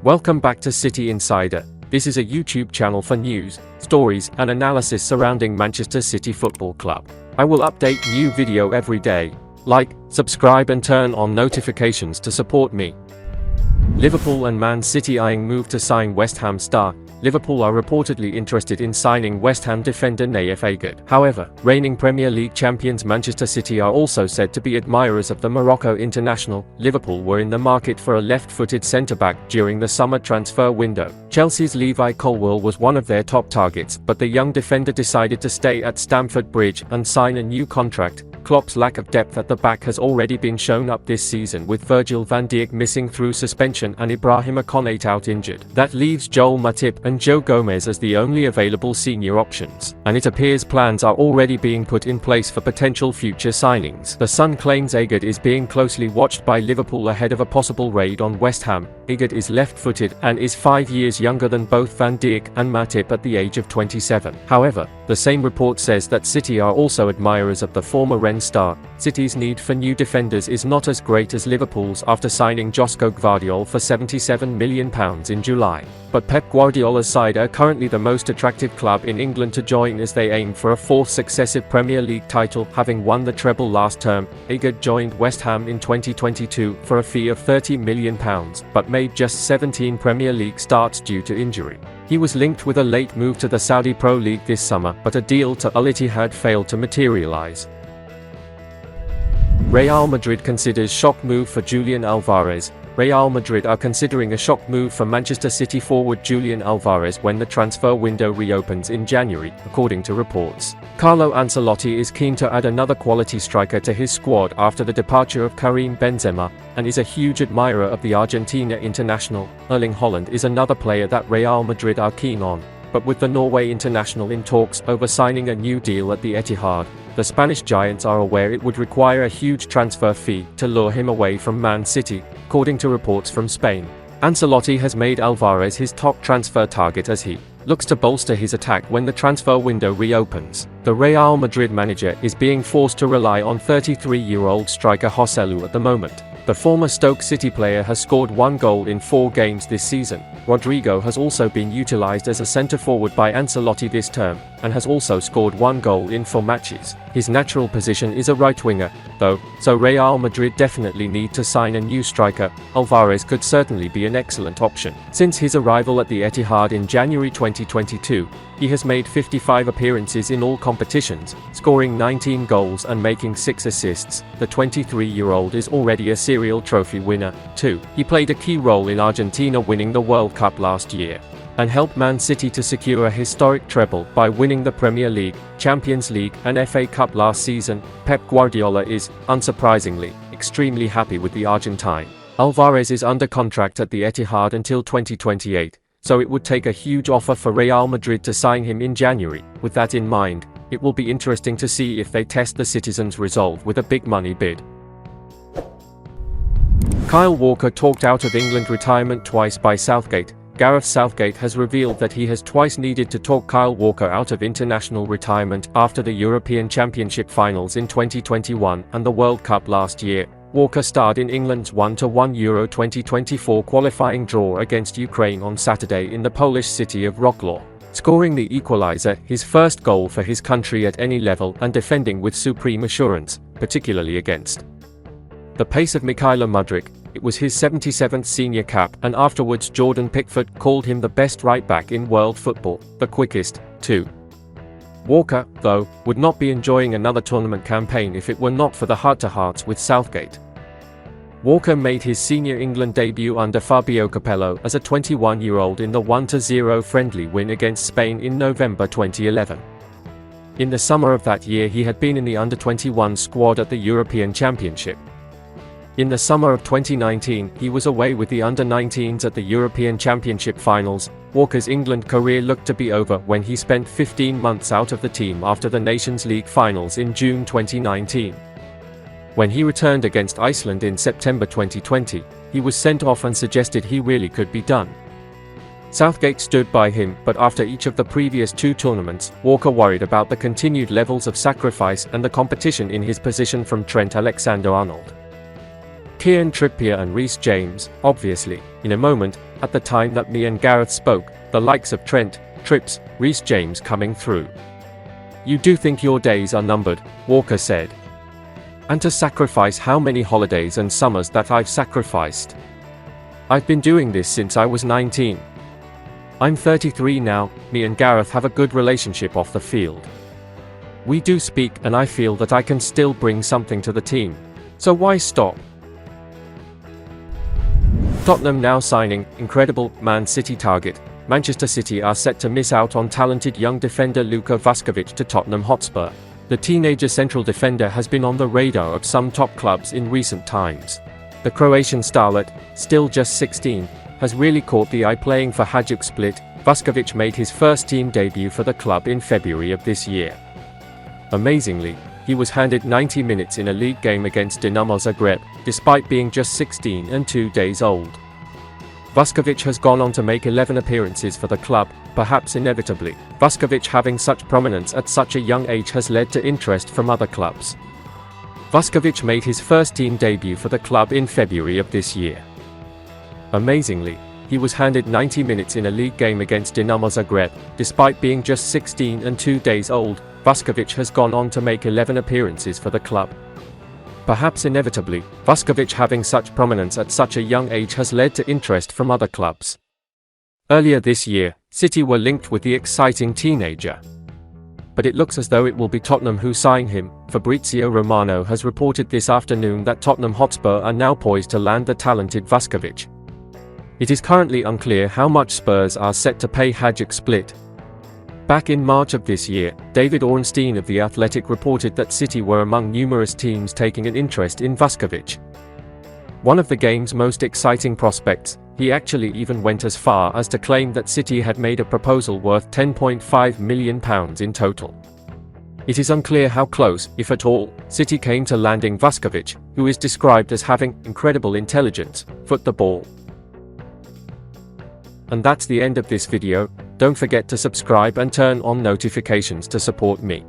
Welcome back to City Insider. This is a YouTube channel for news, stories, and analysis surrounding Manchester City Football Club. I will update new video every day. Like, subscribe and turn on notifications to support me. Liverpool and Man City eyeing move to sign West Ham star. Liverpool are reportedly interested in signing West Ham defender Nayef Aguerd. However, reigning Premier League champions Manchester City are also said to be admirers of the Morocco international. Liverpool were in the market for a left-footed centre-back during the summer transfer window. Chelsea's Levi Colwill was one of their top targets, but the young defender decided to stay at Stamford Bridge and sign a new contract. Klopp's lack of depth at the back has already been shown up this season, with Virgil van Dijk missing through suspension and Ibrahima Konate out injured. That leaves Joel Matip and Joe Gomez as the only available senior options, and it appears plans are already being put in place for potential future signings. The Sun claims Aguerd is being closely watched by Liverpool ahead of a possible raid on West Ham. Aguerd is left-footed and is 5 years younger than both Van Dijk and Matip at the age of 27. However, the same report says that City are also admirers of the former Rennes star. City's need for new defenders is not as great as Liverpool's after signing Josko Gvardiol for £77 million in July. But Pep Guardiola's side are currently the most attractive club in England to join as they aim for a fourth successive Premier League title, having won the treble last term. Aguerd joined West Ham in 2022 for a fee of £30 million, but made just 17 Premier League starts due to injury. He was linked with a late move to the Saudi Pro League this summer, but a deal to Al Ittihad failed to materialize. Real Madrid considers shock move for Julian Alvarez. Real Madrid are considering a shock move for Manchester City forward Julian Alvarez when the transfer window reopens in January, according to reports. Carlo Ancelotti is keen to add another quality striker to his squad after the departure of Karim Benzema, and is a huge admirer of the Argentina international. Erling Haaland is another player that Real Madrid are keen on, but with the Norway international in talks over signing a new deal at the Etihad, the Spanish giants are aware it would require a huge transfer fee to lure him away from Man City, according to reports from Spain. Ancelotti has made Alvarez his top transfer target as he looks to bolster his attack when the transfer window reopens. The Real Madrid manager is being forced to rely on 33-year-old striker Joselu at the moment. The former Stoke City player has scored 1 goal in 4 games this season. Rodrigo has also been utilised as a centre-forward by Ancelotti this term, and has also scored 1 goal in 4 matches. His natural position is a right winger, though, so Real Madrid definitely need to sign a new striker. Alvarez could certainly be an excellent option. Since his arrival at the Etihad in January 2022, he has made 55 appearances in all competitions, scoring 19 goals and making 6 assists. The 23-year-old is already a serial trophy winner, too. He played a key role in Argentina winning the World Cup last year, and helped Man City to secure a historic treble by winning the Premier League, Champions League, and FA Cup last season. Pep Guardiola is, unsurprisingly, extremely happy with the Argentine. Alvarez is under contract at the Etihad until 2028. So it would take a huge offer for Real Madrid to sign him in January. With that in mind, it will be interesting to see if they test the citizens' resolve with a big money bid. Kyle Walker talked out of England retirement twice by Southgate. Gareth Southgate has revealed that he has twice needed to talk Kyle Walker out of international retirement after the European Championship finals in 2021 and the World Cup last year. Walker starred in England's 1-1 Euro 2024 qualifying draw against Ukraine on Saturday in the Polish city of Wrocław, scoring the equaliser, his first goal for his country at any level, and defending with supreme assurance, particularly against the pace of Mykhailo Mudryk. It was his 77th senior cap, and afterwards Jordan Pickford called him the best right-back in world football, the quickest, too. Walker, though, would not be enjoying another tournament campaign if it were not for the heart-to-hearts with Southgate. Walker made his senior England debut under Fabio Capello as a 21-year-old in the 1-0 friendly win against Spain in November 2011. In the summer of that year he had been in the under-21 squad at the European Championship. In the summer of 2019, he was away with the under-19s at the European Championship finals. Walker's England career looked to be over when he spent 15 months out of the team after the Nations League finals in June 2019. When he returned against Iceland in September 2020, he was sent off and suggested he really could be done. Southgate stood by him, but after each of the previous 2 tournaments, Walker worried about the continued levels of sacrifice and the competition in his position from Trent Alexander-Arnold. Kieran Trippier and Reece James, obviously, in a moment, at the time that me and Gareth spoke, the likes of Trent, Trips, Reece James coming through. You do think your days are numbered, Walker said. And to sacrifice how many holidays and summers that I've sacrificed. I've been doing this since I was 19. I'm 33 now, me and Gareth have a good relationship off the field. We do speak and I feel that I can still bring something to the team. So why stop? Tottenham now signing incredible Man City target. Manchester City are set to miss out on talented young defender Luka Vaskovic to Tottenham Hotspur. The teenager central defender has been on the radar of some top clubs in recent times. The Croatian starlet, still just 16, has really caught the eye playing for Hajduk Split. Vaskovic made his first team debut for the club in February of this year. Amazingly, he was handed 90 minutes in a league game against Dinamo Zagreb, despite being just 16 and 2 days old. Vaskovic has gone on to make 11 appearances for the club, perhaps inevitably. Vaskovic having such prominence at such a young age has led to interest from other clubs. Vaskovic made his first team debut for the club in February of this year. Amazingly, he was handed 90 minutes in a league game against Dinamo Zagreb, despite being just 16 and 2 days old. Vaskovic has gone on to make 11 appearances for the club. Perhaps inevitably, Vaskovic having such prominence at such a young age has led to interest from other clubs. Earlier this year, City were linked with the exciting teenager. But it looks as though it will be Tottenham who sign him. Fabrizio Romano has reported this afternoon that Tottenham Hotspur are now poised to land the talented Vaskovic. It is currently unclear how much Spurs are set to pay Hajduk Split. Back in March of this year, David Ornstein of The Athletic reported that City were among numerous teams taking an interest in Vaskovic. One of the game's most exciting prospects, he actually even went as far as to claim that City had made a proposal worth £10.5 million in total. It is unclear how close, if at all, City came to landing Vaskovic, who is described as having incredible intelligence, foot the ball. And that's the end of this video. Don't forget to subscribe and turn on notifications to support me.